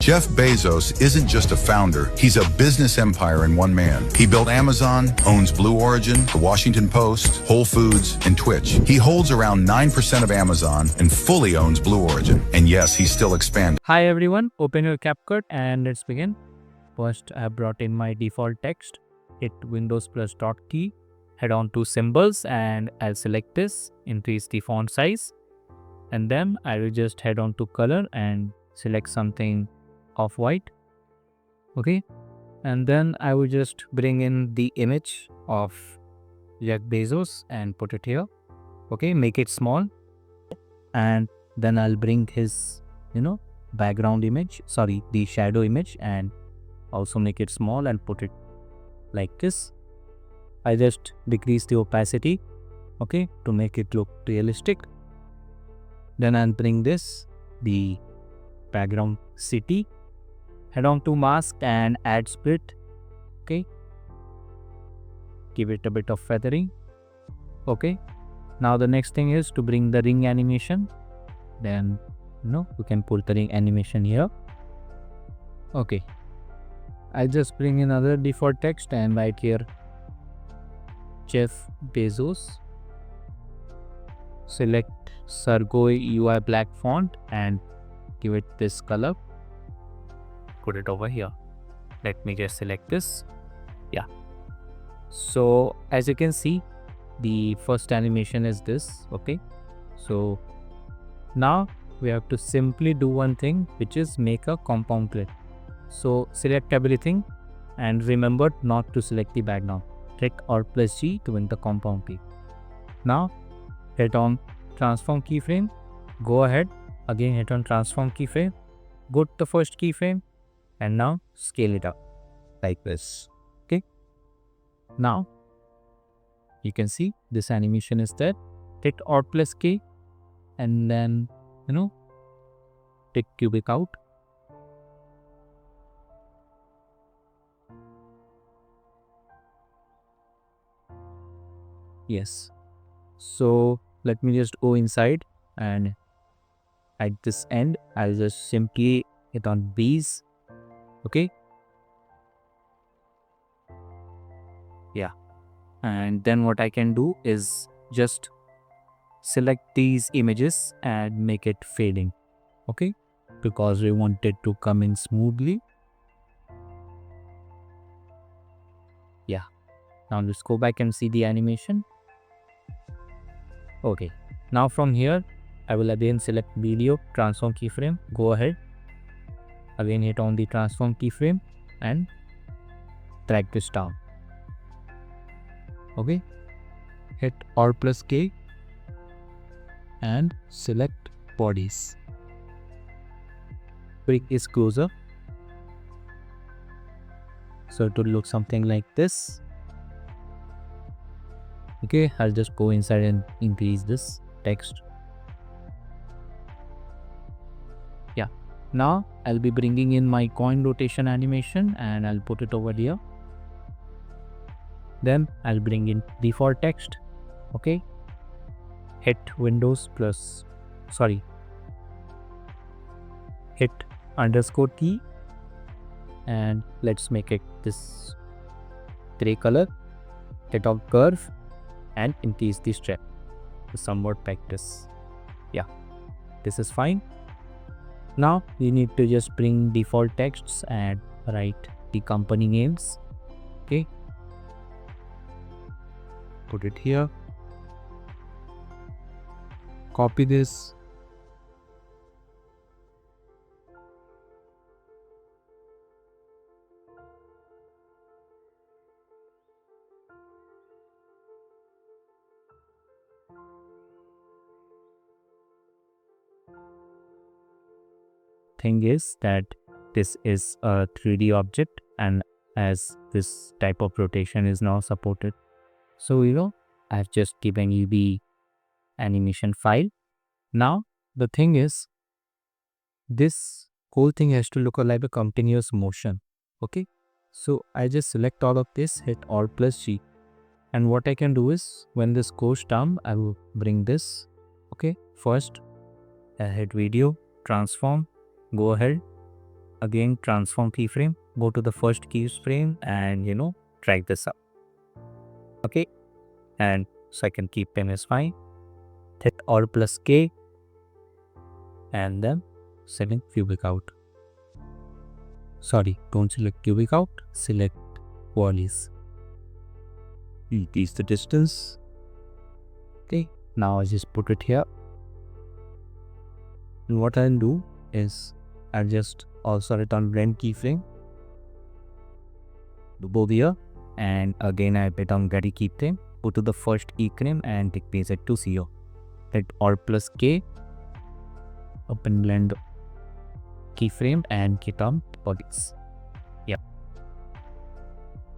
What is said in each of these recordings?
Jeff Bezos isn't just a founder, he's a business empire in one man. He built Amazon, owns Blue Origin, The Washington Post, Whole Foods, and Twitch. He holds around 9% of Amazon and fully owns Blue Origin. And yes, he's still expanding. Hi everyone, open your CAPCUT and let's begin. First, I have brought in my default text. Hit Windows plus dot key. Head on to symbols and I'll select this, increase the font size. And then I will just head on to color and select something off-white. Okay. And then I will just bring in the image of Jeff Bezos and put it here. Okay. Make it small. And then I'll bring his, background image, the shadow image, and also make it small and put it like this. I just decrease the opacity, okay, to make it look realistic. Then I'll bring this, the background city. Head on to mask and add split, okay. Give it a bit of feathering, okay. Now the next thing is to bring the ring animation. Then, we can put the ring animation here. Okay. I'll just bring in another default text and write here Jeff Bezos. Select Sargoi UI black font and give it this color. Put it over here. Let me just select this. Yeah. So as you can see, the first animation is this. Okay. So now we have to simply do one thing, which is make a compound grid. So select everything and remember not to select the background. Click Alt plus G to win the compound key. Now hit on transform keyframe. Go ahead. Again hit on transform keyframe. Go to the first keyframe and now scale it up like this. Okay. Now you can see this animation is there. Hit Alt plus K and then take cubic out. Yes. So let me just go inside and at this end, I'll just simply hit on bees. Okay. Yeah. And then what I can do is just select these images and make it fading. Okay. Because we want it to come in smoothly. Yeah. Now let's go back and see the animation. Okay, now from here, I will again select video, transform keyframe, go ahead. Again hit on the transform keyframe and drag this down. Okay, hit Alt plus K and select bodies. Bring this closer. So it will look something like this. Okay, I'll just go inside and increase this text. Yeah, now I'll be bringing in my coin rotation animation and I'll put it over here. Then I'll bring in default text. Okay, hit hit underscore key and let's make it this gray color. Hit on curve and increase the strap to somewhat like this. Yeah, this is fine. Now you need to just bring default texts and write the company names. Okay, put it here, copy this, thing is that this is a 3D object and as this type of rotation is now supported. So I've just given you the animation file. Now the thing is this whole thing has to look like a continuous motion. Okay, so I just select all of this, hit Alt plus G, and what I can do is when this goes down, I will bring this. Okay, first I hit video, transform, go ahead, again transform keyframe, go to the first keyframe and drag this up. Okay, and so I can keep them as fine. Hit Alt plus K and then select cubic out. Sorry, don't select cubic out, select volleys. Increase the distance. Okay, now I just put it here. And what I'll do is I'll just also return blend keyframe. Do both here, and again I hit on ready keyframe. Go to the first keyframe and decrease it to 0. Hit Alt plus K. Open blend keyframe and hit on volleys. Yep.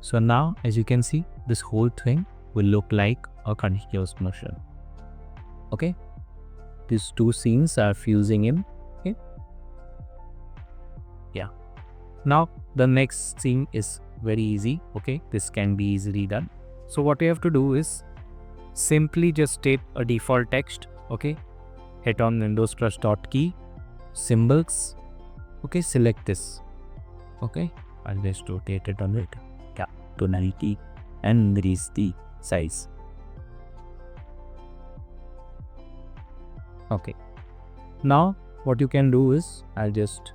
So now, as you can see, this whole thing will look like a continuous motion. Okay, these two scenes are fusing in. Okay, yeah. Now the next scene is very easy. Okay, this can be easily done. So what you have to do is simply just take a default text. Okay, hit on Windows plus dot key, symbols. Okay, select this. Okay, I'll just rotate it on it. Yeah, to 90 and increase the size. Okay, now what you can do is I'll just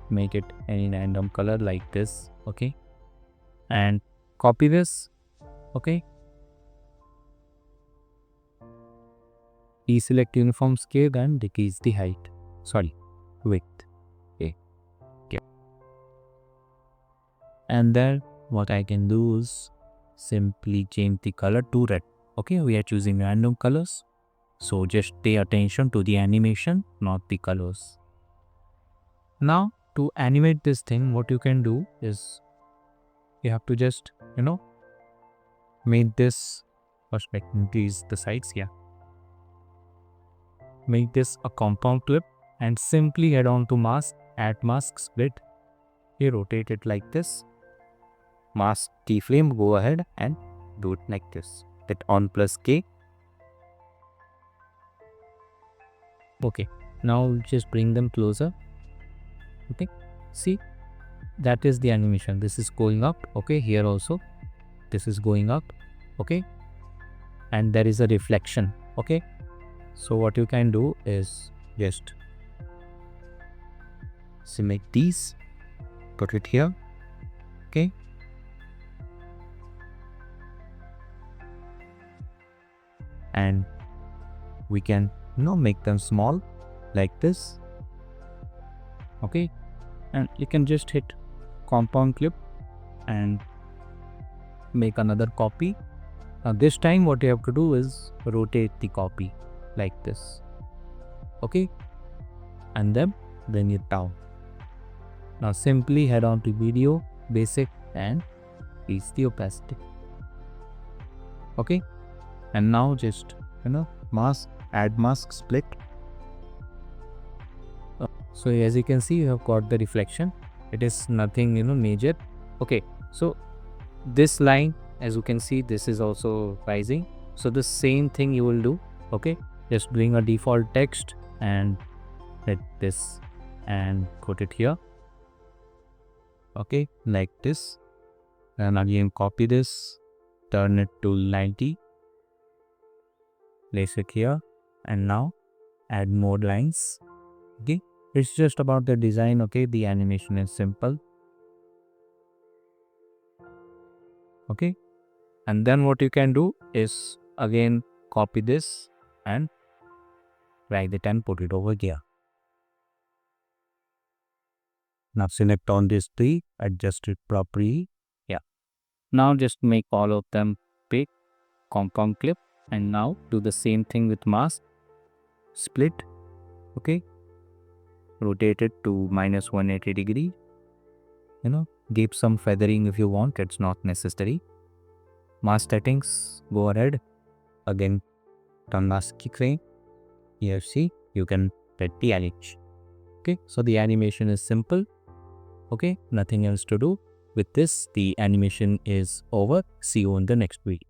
make it any random color like this. Okay, and copy this. Okay, deselect uniform scale and decrease the height. Sorry, width. Okay. And then what I can do is simply change the color to red. Okay, we are choosing random colors, so just pay attention to the animation, not the colors. Now to animate this thing, what you can do is you have to just make this perspective, increase the sides. Yeah, make this a compound clip and simply head on to mask, add mask split. You rotate it like this. Mask keyframe, go ahead and do it like this. Hit on plus K. Okay, now just bring them closer. Okay, see, that is the animation. This is going up. Okay, here also this is going up. Okay, and there is a reflection. Okay, so what you can do is just select these, put it here. Okay, and we can make them small like this. Okay, and you can just hit compound clip and make another copy. Now this time what you have to do is rotate the copy like this. Okay, and then bring it down. Now simply head on to video, basic, and increase the opacity. Okay, and now just mask, add mask split. So as you can see, you have got the reflection. It is nothing major. Okay, so this line, as you can see, this is also rising. So the same thing you will do. Okay, just doing a default text and hit this and put it here. Okay, like this, and again copy this, turn it to 90, place it here, and now add more lines. Okay, it's just about the design. Okay, the animation is simple. Okay, and then what you can do is again copy this and drag it and put it over here. Now select on this tree, adjust it properly. Yeah, now just make all of them big, compound clip, and now do the same thing with mask split. Okay, rotate it to minus 180 degree. Give some feathering if you want, it's not necessary. Mask settings, go ahead, again turn mask keyframe. Here see, you can set the animation. Okay, so the animation is simple. Okay, nothing else to do. With this, the animation is over. See you in the next video.